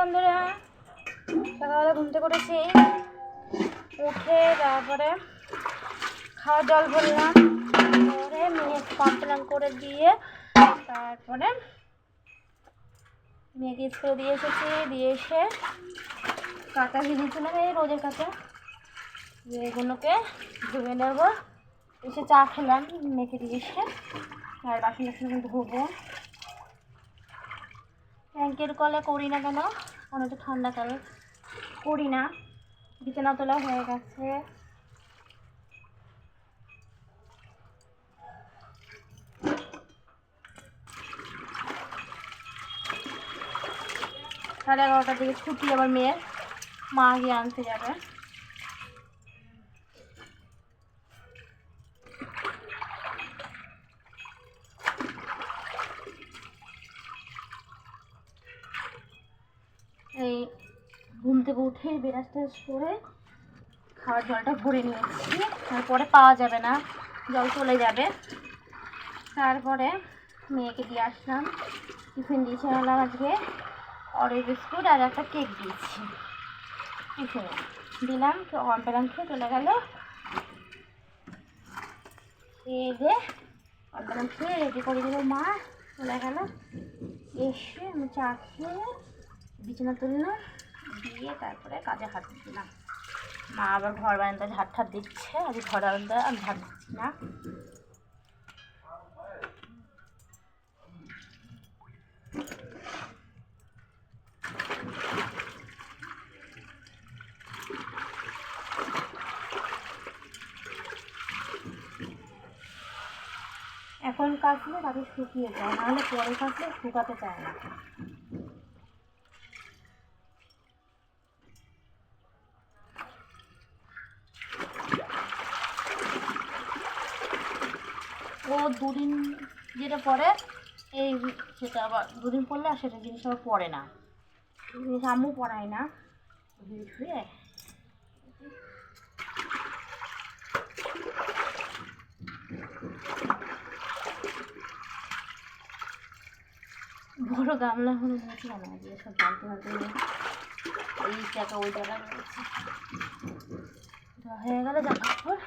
বন্ধুরা, সকালবেলা ঘুম থেকে উঠেছি, উঠে তারপরে খাওয়া জল ভরলাম, পরে মেয়েকে কমপ্লেন করে দিয়ে তারপরে মেয়েকে স্কুলে দিয়ে এসেছি। দিয়ে এসে কাঁচা ভিজিয়েছিলাম, এই রোদের কাঁচা, এগুলোকে ধুয়ে নেব। এসে চা খেলাম মেয়েকে দিয়ে এসে, আর বাসন টাসন ধুবো। ট্যাঙ্কের কলে করি না কেন, অনেকটা ঠান্ডাকালে করি না। বিছানা তোলা হয়ে গেছে। সাড়ে 11টার দিকে ছুটি আবার মেয়ের, মা গিয়ে আনতে যাবে। এই ঘুম থেকে উঠে ব্রাশ ট্রাশ করে খাওয়ার জলটা ভরে নিয়েছি, তারপরে পাওয়া যাবে না, জল চলে যাবে। তারপরে মেয়েকে দিয়ে আসলাম, টিফিন দিয়েছি এলাম আজকে অরেঞ্জ বিস্কুট আর একটা কেক দিয়েছি টিফিনে দিলাম। তো কমপ্লেন খেয়ে চলে গেল। খেয়ে কমপ্লেন খেয়ে রেডি করে দিল মা, চলে গেল। এসে আমি চা খেয়ে বিছানা তুললাম, দিয়ে তারপরে কাজে হাত দিলাম। মা আবার ঘর বারান্দা ঝাড় ঠাড় দিচ্ছে, আজ ঘর বারান্দা আমি ঝাড় দিচ্ছি না। এখন কাটলে তাকে শুকিয়ে যায়, নাহলে পরে কাটলে শুকাতে চায় না। ও দুদিন যেটা পরে এই সেটা আবার দুদিন পরলে আর সেটা জিনিস আবার পরে না, জিনিস আম্মু পরায় না। ধুয়ে বড় গামলা হলে নিয়েছি কেন, দিয়ে সব জানতে পারতে এই জায়গা ওই জায়গায় রয়েছে। হয়ে গেলে জামা কাপড়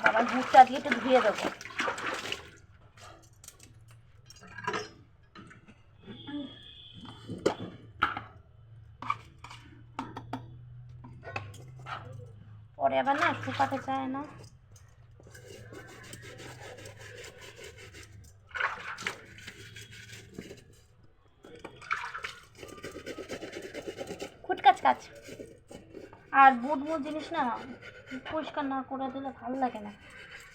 বাবার মুখটা দিয়ে একটু ধুয়ে দেবো। পরে আবার না শুকাতে চায় না। খুটকাচ কাজ আর বুট জিনিস না পরিষ্কার না করে দিলে ভালো লাগে না।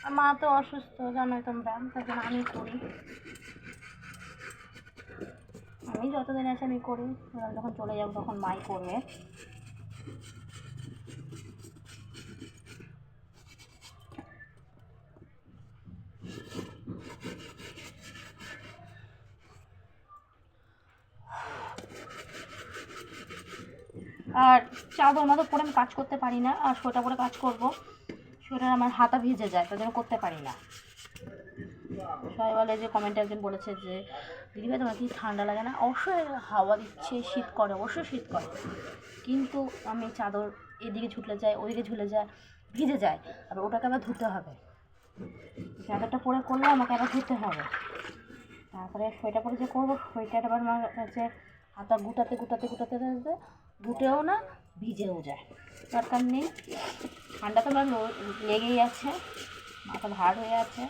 আর মা তো অসুস্থ জানোই তোমরা, তার জন্য আমি করি। আমি যতদিন আছে আমি করি, যখন চলে যাবো তখন মাই করবে। আর চাদর মাদর পরে আমি কাজ করতে পারি না, আর সোয়েটার পরে কাজ করবো, সোয়েটার আমার হাতা ভিজে যায়, তার জন্য করতে পারি না। সবাই বলে যে কমেন্টে একদিন বলেছে যে দিদিভাই তোমার কি ঠান্ডা লাগে না? অবশ্যই হাওয়া দিচ্ছে, শীত করে, অবশ্যই শীত করে, কিন্তু আমি চাদর এদিকে ঝুলে যায়, ওইদিকে ঝুলে যায়, ভিজে যায়, আর ওটাকে আবার ধুতে হবে। চাদরটা পরে করলে আমাকে আবার ধুতে হবে। তারপরে সোয়েটার পরে যে করবো, সোয়েটার আবার আমার হচ্ছে হাতা গুটাতে গুটাতে গুটাতে গুটেও না, ভিজেও যায়। দরকার নেই, ঠান্ডা তো আমার লেগেই আছে, মাথা ভার হয়ে আছে।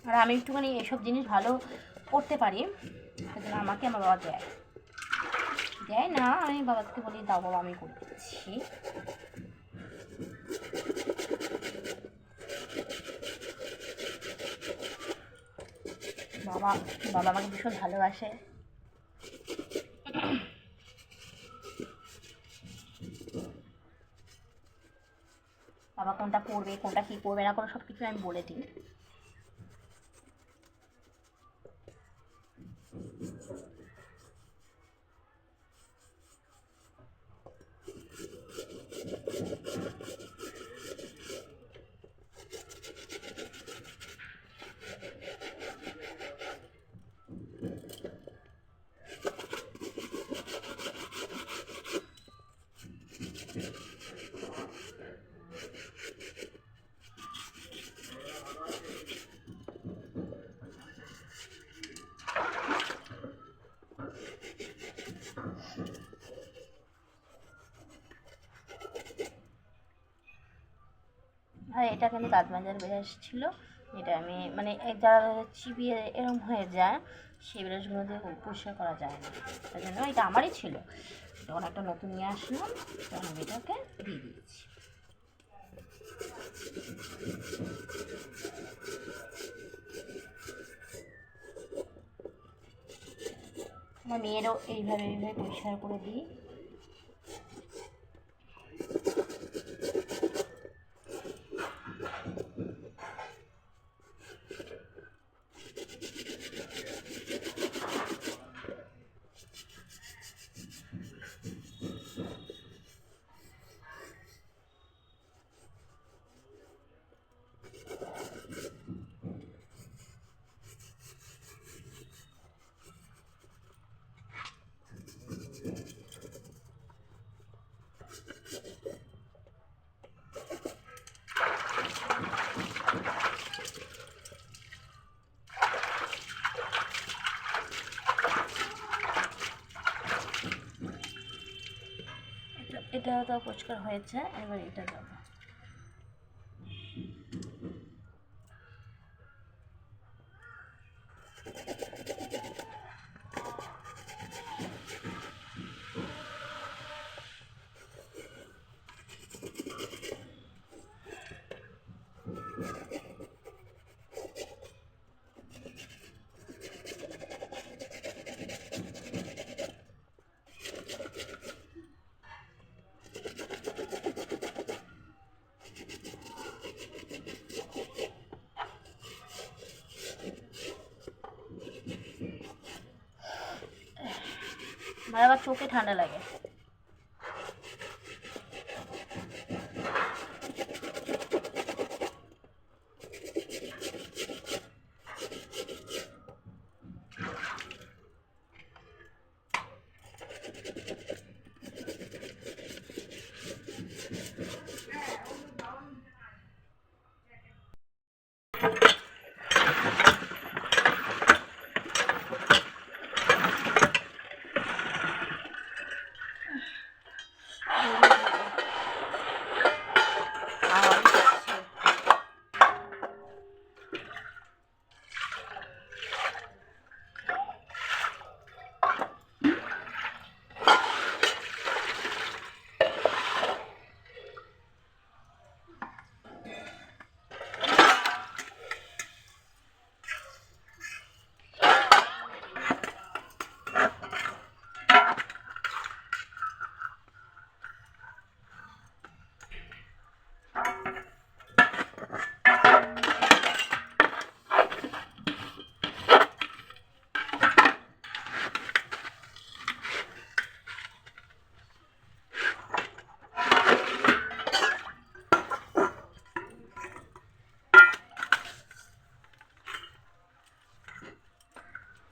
আর আমি একটুখানি এসব জিনিস ভালো করতে পারি, সেজন্য আমাকে আমার বাবা দেয় দেয় না, আমি বাবাকে বলি দাও বাবা আমি করে দিচ্ছি। বাবা বাবা আমাকে ভীষণ ভালোবাসে। বাবা কোনটা করবে, কোনটা কী করবে না, কোনো সব কিছু আমি বলে দিই। আর এটা কিন্তু দাঁত মাজার ব্রাশ ছিল, এটা আমি মানে যারা চিবিয়ে এরম হয়ে যায় সেই ব্রাশগুলো দিয়ে পরিষ্কার করা যায় না, তাই জন্য এটা আমারই ছিল, তখন একটা নতুন নিয়ে আসলাম, তখন আমি এটাকে দিয়ে দিয়েছি। আমার মেয়েরও এইভাবে পরিষ্কার করে দিই। এটা তো পরিষ্কার হয়েছে, এবার এটা দেবো। আমার আবার চোখে ঠান্ডা লাগে।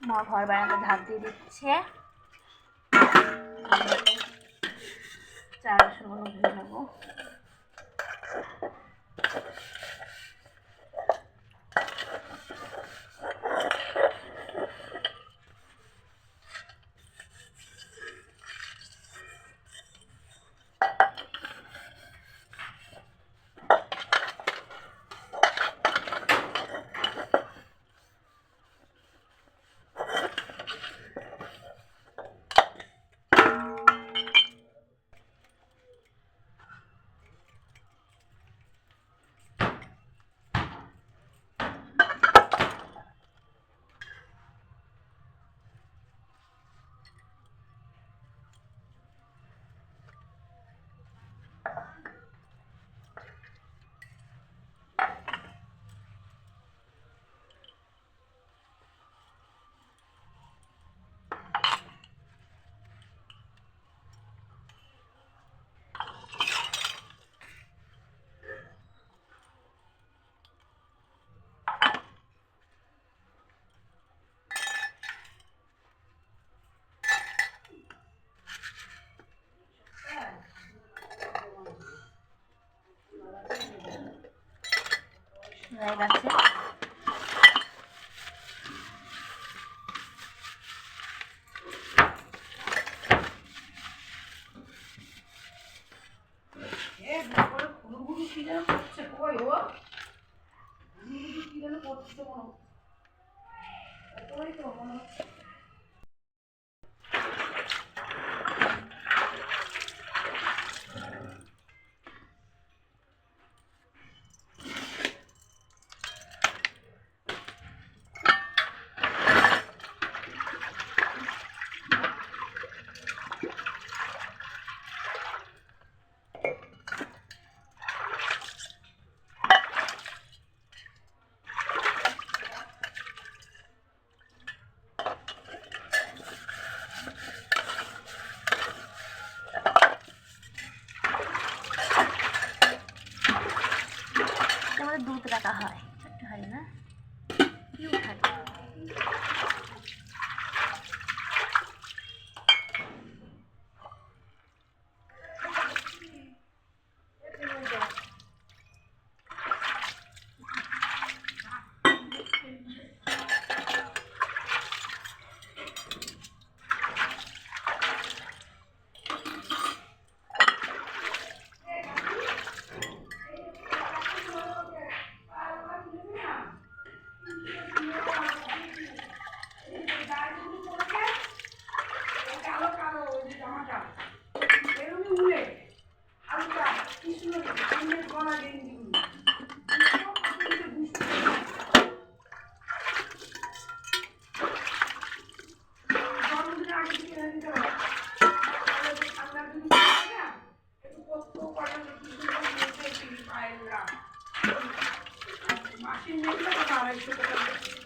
মা ঘর বারান্দা ধাপ দিয়ে দিচ্ছে, চার রসুনগুলো ভেজে নেবো। হয়ে গেছে। দুধ রাখা হয়, হয় না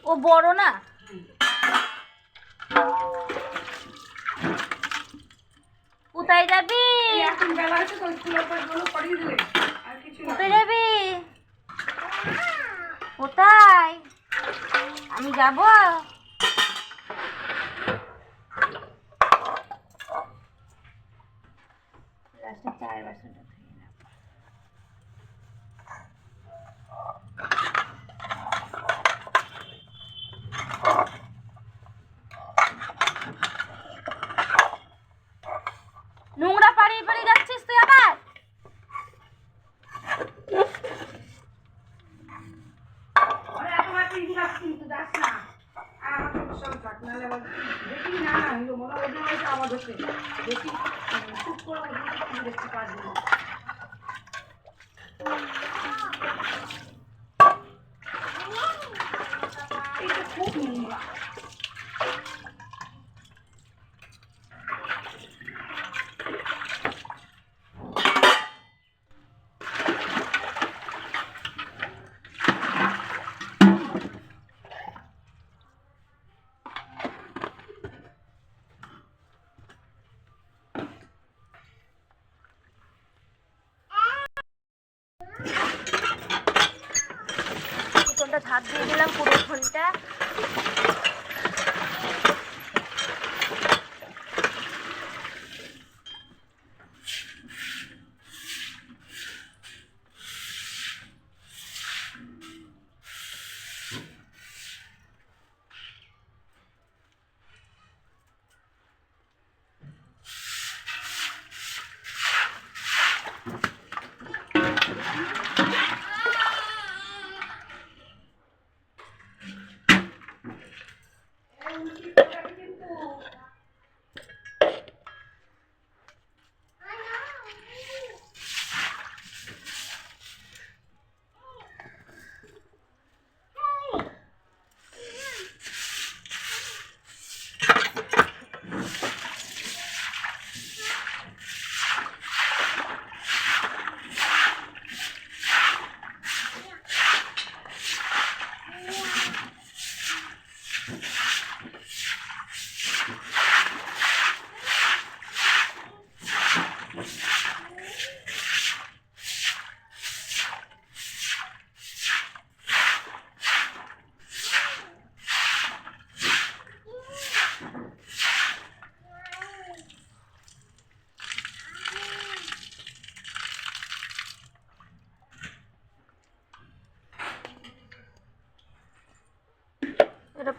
ও বড় না। কোথায় যাবি? কোথায় যাবি? কোথায়? আমি যাব। চায়ের বাসনটা নোংরা পাড়িয়ে পাড়িয়ে যাচ্ছিস তুই আবার। খুব নোংরা। ভাত দিয়ে দিলাম পুরো ঘন্টা।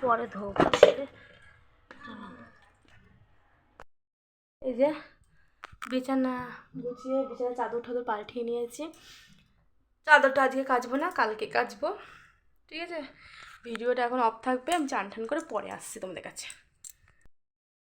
পরে ধোবো। এই যে বিছানা গুছিয়ে বিছানা চাদর ঠাদর পাল্টিয়ে নিয়েছি। চাদরটা আজকে কাচবো না, কালকে কাচবো, ঠিক আছে। ভিডিওটা এখন অফ থাকবে, আমি চান ঠান করে পরে আসছি তোমাদের কাছে।